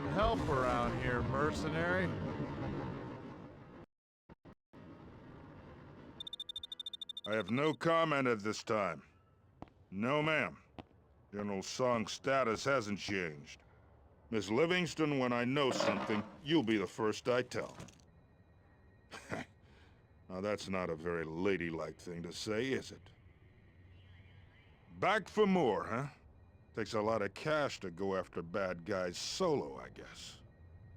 some help around here, mercenary. I have no comment at this time. No, ma'am. General Song's status hasn't changed. Miss Livingston, when I know something, you'll be the first I tell. Now that's not a very ladylike thing to say, is it? Back for more, huh? Takes a lot of cash to go after bad guys solo, I guess.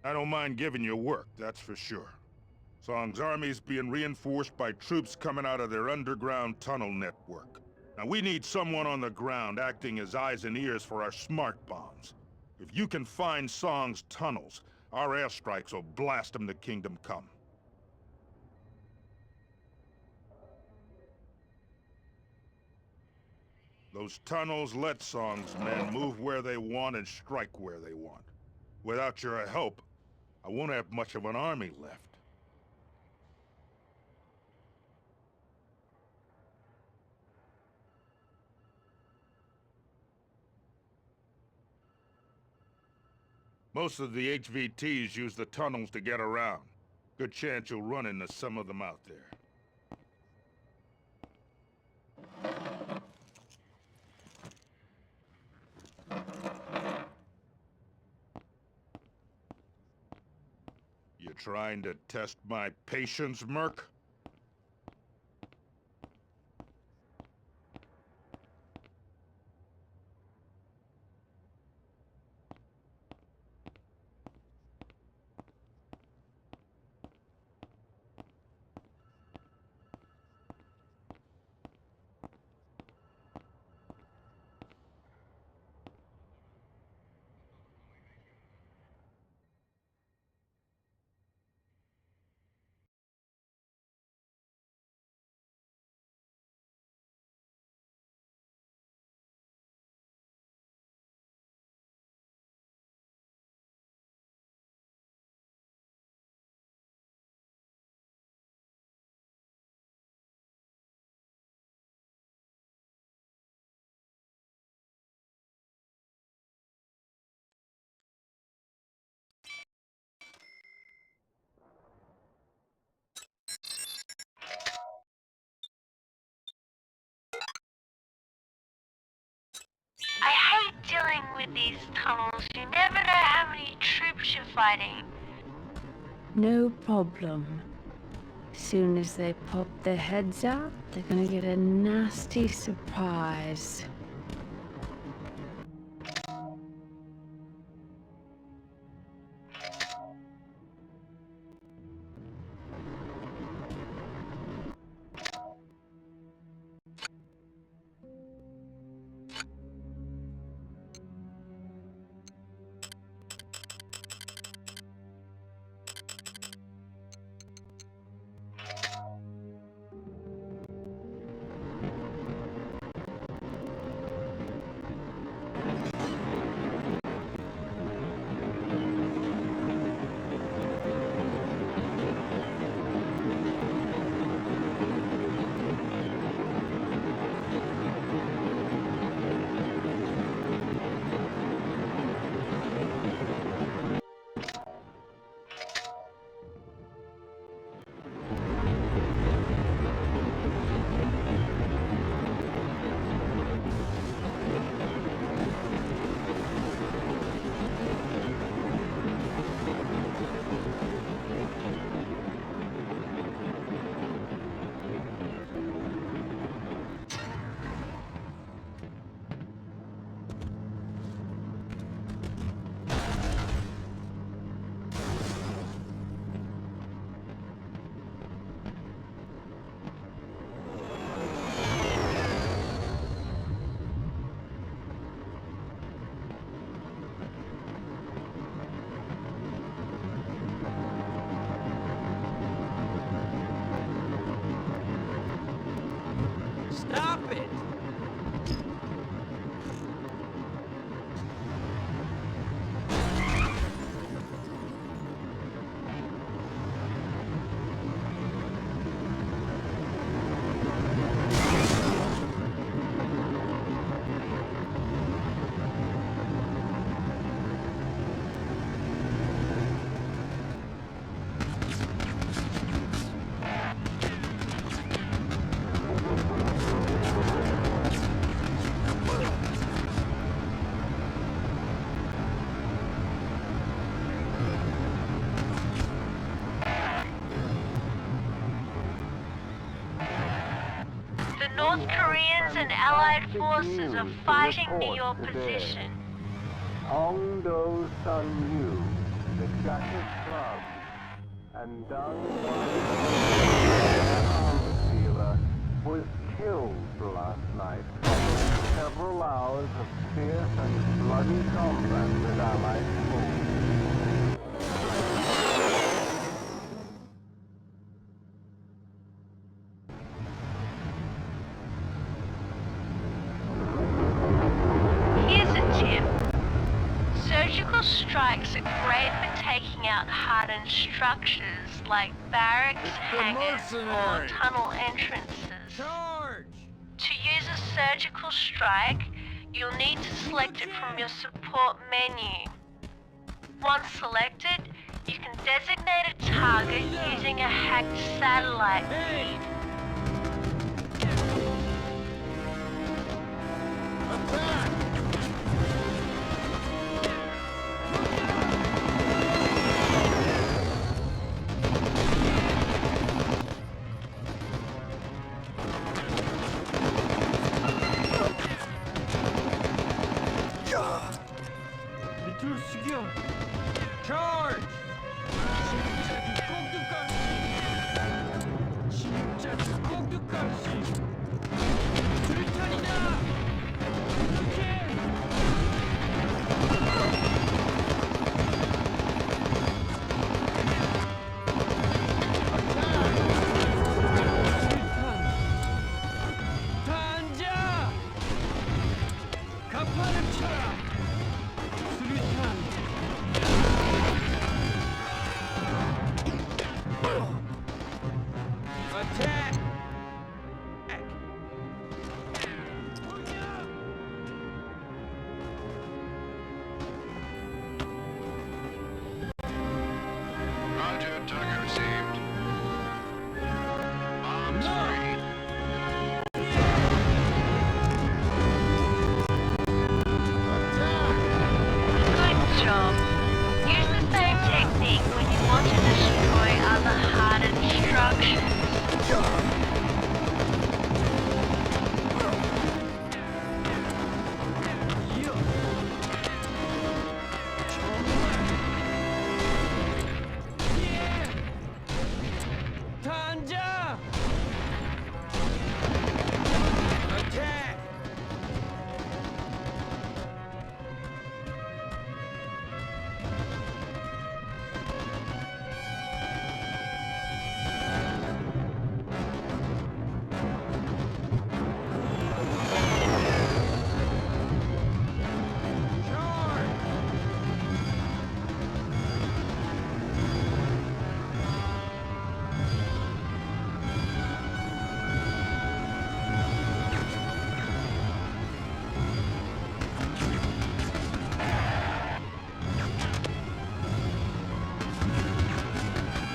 I don't mind giving you work, that's for sure. Song's army's being reinforced by troops coming out of their underground tunnel network. Now we need someone on the ground acting as eyes and ears for our smart bombs. If you can find Song's tunnels, our airstrikes will blast them to Kingdom Come. Those tunnels let Song's men move where they want and strike where they want. Without your help, I won't have much of an army left. Most of the HVTs use the tunnels to get around. Good chance you'll run into some of them out there. You trying to test my patience, Merc? I hate dealing with these tunnels. You never know how many troops you're fighting. No problem. Soon as they pop their heads out, they're gonna get a nasty surprise. Stop it! North Koreans and Allied forces are fighting near your position. Hong Do-sun Yu, the Jacket Club, and Dong arms dealer, was killed last night following several hours of fierce and bloody combat with Allied forces. Here's a tip. Surgical strikes are great for taking out hardened structures like barracks, hangars, or mercenary. tunnel entrances. Charge! To use a surgical strike, you'll need to select it from your support menu. Once selected, you can designate a target using a hacked satellite feed. Attack! Charge! 진짜 공격까지! 불탄이다! 단자! 가파를 쳐라! 수류탄! Attack! Roger, target received. Bombs free. Good job. Use the same technique when you want to destroy other hardened structures. 단자! Attack! Charge!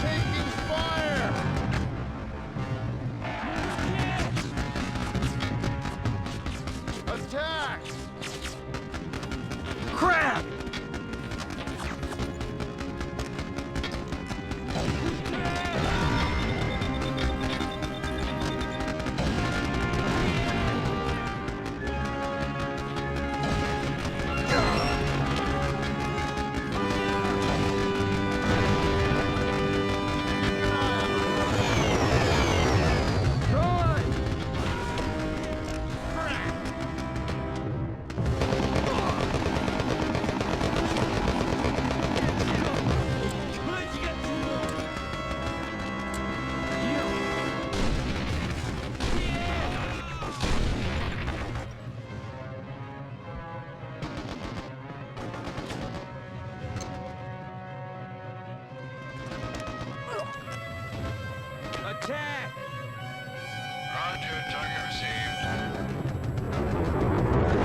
Taking fire! Attack! Crap! Run! Attack! Roger, target received.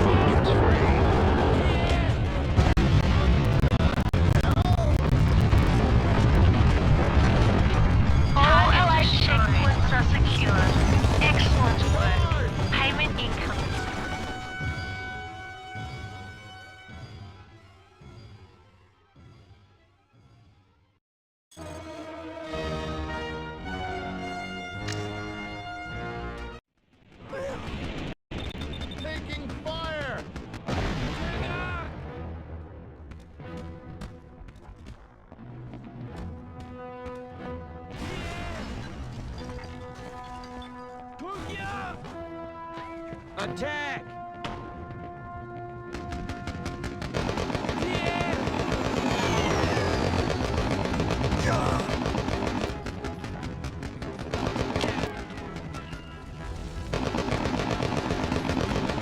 Bombs free. All Allied checkpoints are secure. Excellent work. Payment incoming. Attack!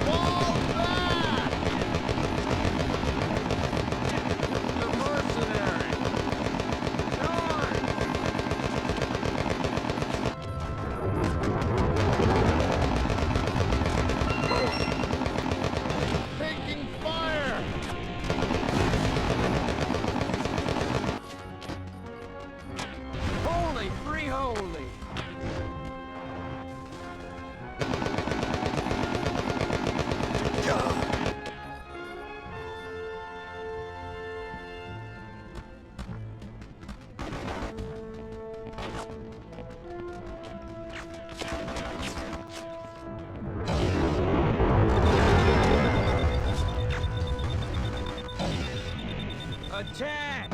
Fall back! The mercenary! Charge! Taking fire! Holy, free holy! Attack!